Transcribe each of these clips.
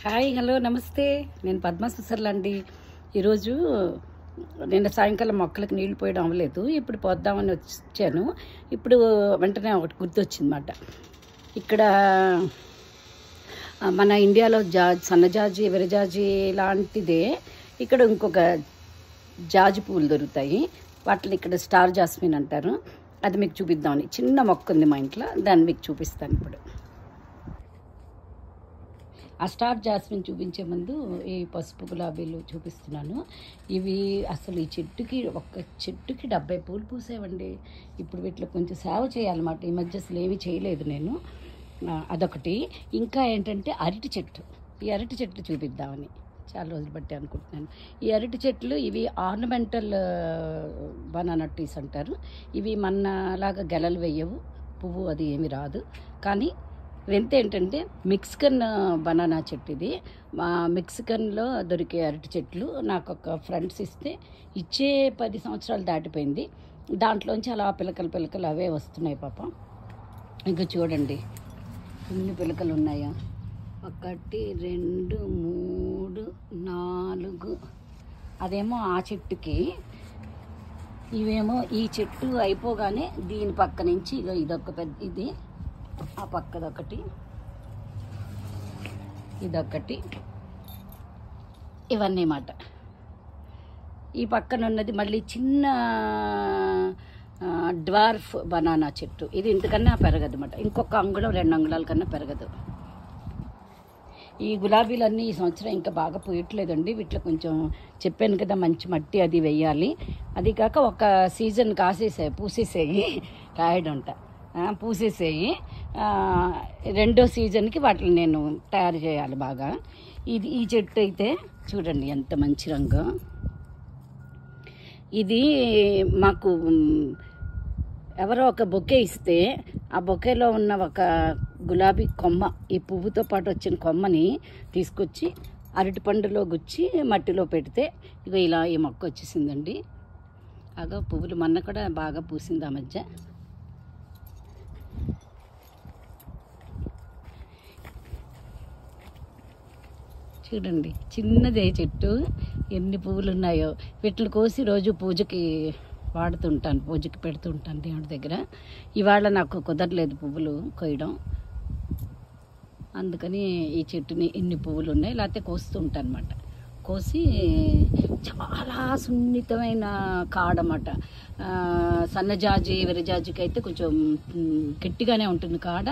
Hi hello నమస్తే. నేను పద్మ సుసర్ల అండి. ఈరోజు నిన్న సాయంకాలం మొక్కలకు నీళ్లు పోయడం అవ్వలేదు, ఇప్పుడు పోద్దామని వచ్చాను. ఇప్పుడు వెంటనే ఒకటి గుర్తొచ్చిందన్నమాట. ఇక్కడ మన ఇండియాలో సన్నజాజి విరజాజి లాంటిదే ఇక్కడ ఇంకొక జాజి పూలు దొరుకుతాయి. వాటిని ఇక్కడ స్టార్ జాస్మిన్ అంటారు. అది మీకు చూపిద్దామని చిన్న మొక్క ఉంది మా ఇంట్లో, దాన్ని మీకు చూపిస్తాను. ఇప్పుడు ఆ స్టార్ జాస్మిన్ చూపించే ముందు ఈ పసుపు గులాబీలు చూపిస్తున్నాను. ఇవి అసలు ఈ చెట్టుకి ఒక్క చెట్టుకి 70 పూలు పూసేవండి. ఇప్పుడు వీటిలో కొంచెం సేవ చేయాలన్నమాట. ఈ మధ్య అసలు ఏమీ చేయలేదు నేను. అదొకటి. ఇంకా ఏంటంటే అరటి చెట్టు. ఈ అరటి చెట్లు చూపిద్దామని చాలా రోజులు బట్టి అనుకుంటున్నాను. ఈ అరటి చెట్లు ఇవి ఆర్నమెంటల్ బనానా ట్రీస్ అంటారు. ఇవి మనలాగా గెలలు వేయవు, పువ్వు అది ఏమి రాదు. కానీ ఎంత ఏంటంటే మెక్సికన్ బనానా చెట్టు ఇది. మా మెక్సికన్లో దొరికే అరటి చెట్లు నాకు ఒక ఫ్రెండ్స్ ఇచ్చే 10 సంవత్సరాలు దాటిపోయింది. దాంట్లోంచి అలా పిలకలు అవే వస్తున్నాయి పాపం. ఇంకా చూడండి ఎన్ని పిలకలు ఉన్నాయో. 1 2 3 4. అదేమో ఆ చెట్టుకి, ఇవేమో ఈ చెట్టు అయిపోగానే దీని పక్క నుంచి ఇదొక పెద్ద, ఇది ఆ పక్కదొకటి, ఇదొకటి, ఇవన్నీ మాట. ఈ పక్కన ఉన్నది మళ్ళీ చిన్న డ్వార్ఫ్ బనానా చెట్టు. ఇది ఇంతకన్నా పెరగదు అన్నమాట. ఇంకొక అంగుళం 2 అంగుళాల కన్నా పెరగదు. ఈ గులాబీలన్నీ ఈ సంవత్సరం ఇంకా బాగా పూయట్లేదండి. వీటిలో కొంచెం చెప్పాను కదా, మంచి మట్టి అది వేయాలి. అది కాక ఒక సీజన్ పూసేసాయి, కాయడంట పూసేసేయి. రెండో సీజన్కి వాటిని నేను తయారు చేయాలి బాగా. ఈ చెట్టు అయితే చూడండి ఎంత మంచి రంగు. ఇది మాకు ఎవరో ఒక బొకే ఇస్తే, ఆ బొకేలో ఉన్న ఒక గులాబీ కొమ్మ, ఈ పువ్వుతో పాటు వచ్చిన కొమ్మని తీసుకొచ్చి అరటిపండులో గుచ్చి మట్టిలో పెడితే ఇగో ఇలా ఈ మొక్క వచ్చేసిందండి. అగో పువ్వులు మొన్న కూడా బాగా పూసింది ఆ మధ్య. చూడండి చిన్నదే చెట్టు, ఎన్ని పువ్వులు ఉన్నాయో. వీటిని కోసి రోజు పూజకి వాడుతుంటాను, పూజకి పెడుతుంటాను దేవుడి దగ్గర. ఇవాళ నాకు కుదరలేదు పువ్వులు కోయడం, అందుకని ఈ చెట్టుని ఇన్ని పువ్వులు ఉన్నాయి. లేకపోతే కోస్తూ ఉంటాను అన్నమాట. కోసి చాలా సున్నితమైన కాడమాట. సన్నజాజి విరజాజికి అయితే కొంచెం గట్టిగానే ఉంటుంది కాడ,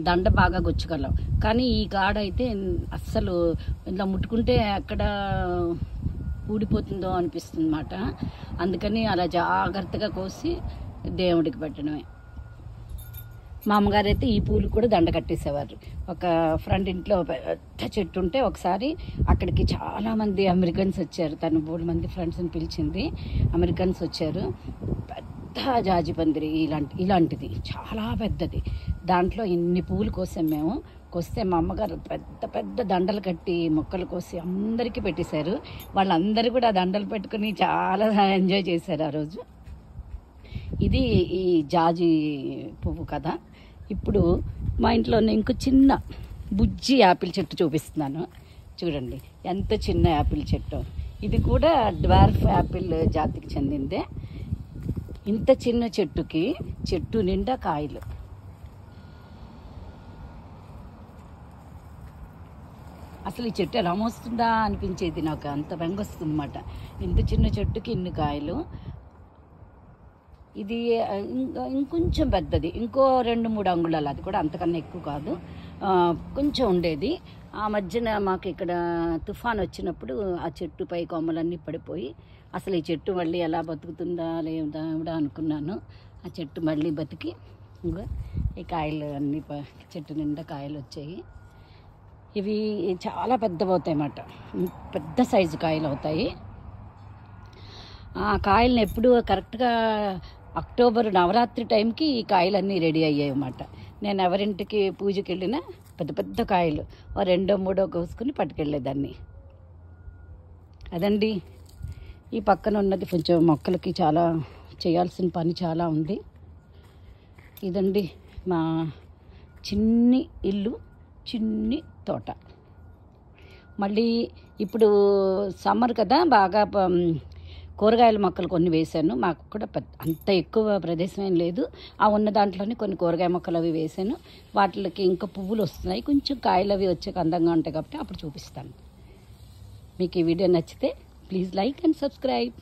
దండ బాగా గుచ్చగలం. కానీ ఈ కాడ అయితే అస్సలు ఇలా ముట్టుకుంటే ఎక్కడ ఊడిపోతుందో అనిపిస్తుంది అన్నమాట. అందుకని అలా జాగ్రత్తగా కోసి దేవుడికి పెట్టడమే. మా అమ్మగారు అయితే ఈ పూలు కూడా దండ కట్టేసేవారు. ఒక ఫ్రెండ్ ఇంట్లో పెద్ద చెట్టు ఉంటే ఒకసారి అక్కడికి చాలామంది అమెరికన్స్ వచ్చారు. తను 3 మంది ఫ్రెండ్స్ని పిలిచింది, అమెరికన్స్ వచ్చారు. పెద్ద జాజి పందిరి ఇలాంటిది చాలా పెద్దది. దాంట్లో ఇన్ని పూలు కోసాం మేము. కోస్తే మా అమ్మగారు పెద్ద పెద్ద దండలు కట్టి మొక్కలు కోసి అందరికీ పెట్టేశారు. వాళ్ళందరూ కూడా దండలు పెట్టుకుని చాలా ఎంజాయ్ చేశారు ఆ రోజు. ఇది ఈ జాజి పువ్వు కదా. ఇప్పుడు మా ఇంట్లో ఇంకో చిన్న బుజ్జి యాపిల్ చెట్టు చూపిస్తున్నాను. చూడండి ఎంత చిన్న యాపిల్ చెట్టు. ఇది కూడా డ్వార్ఫ్ యాపిల్ జాతికి చెందిందే. ఇంత చిన్న చెట్టు నిండా కాయలు. అసలు ఈ చెట్టు ఎలా మోస్తుందా అనిపించేది నాకు, అంత బెంగొస్తుంది అన్నమాట. ఇంత చిన్న చెట్టుకి ఇన్ని కాయలు. ఇది ఇంకొంచెం పెద్దది, ఇంకో 2-3 అంగుళాలు, అది కూడా అంతకన్నా ఎక్కువ కాదు, కొంచెం ఉండేది. ఆ మధ్యన మాకు ఇక్కడ తుఫాన్ వచ్చినప్పుడు ఆ చెట్టుపై కొమ్మలన్నీ పడిపోయి అసలు ఈ చెట్టు మళ్ళీ ఎలా బతుకుతుందా లేదా కూడా అనుకున్నాను. ఆ చెట్టు మళ్ళీ బతికి ఇంకా ఈ కాయలు అన్నీ చెట్టు నిండా కాయలు వచ్చాయి. ఇవి చాలా పెద్దవి అవుతాయి అన్నమాట, పెద్ద సైజు కాయలు అవుతాయి. ఆ కాయలను ఎప్పుడు కరెక్ట్గా అక్టోబర్ నవరాత్రి టైంకి ఈ కాయలన్నీ రెడీ అయ్యాయి అన్నమాట. నేను ఎవరింటికి పూజకి వెళ్ళినా పెద్ద పెద్ద కాయలు 2 3 కోసుకుని పట్టుకెళ్ళేదాన్ని. అదండి ఈ పక్కన ఉన్నది. కొంచెం మొక్కలకి చాలా చేయాల్సిన పని చాలా ఉంది. ఇదండి మా చిన్ని ఇల్లు, చిన్ని తోట. మళ్ళీ ఇప్పుడు సమ్మర్ కదా, బాగా కూరగాయల మొక్కలు కొన్ని వేశాను. మాకు కూడా అంత ఎక్కువ ప్రదేశం ఏం లేదు. ఆ ఉన్న దాంట్లోనే కొన్ని కూరగాయ మొక్కలు అవి వేశాను. వాటికి ఇంకా పువ్వులు వస్తున్నాయి, కొంచెం కాయలు అవి వచ్చాక అందంగా ఉంటాయి కాబట్టి అప్పుడు చూపిస్తాను. మీకు ఈ వీడియో నచ్చితే ప్లీజ్ లైక్ అండ్ సబ్స్క్రైబ్.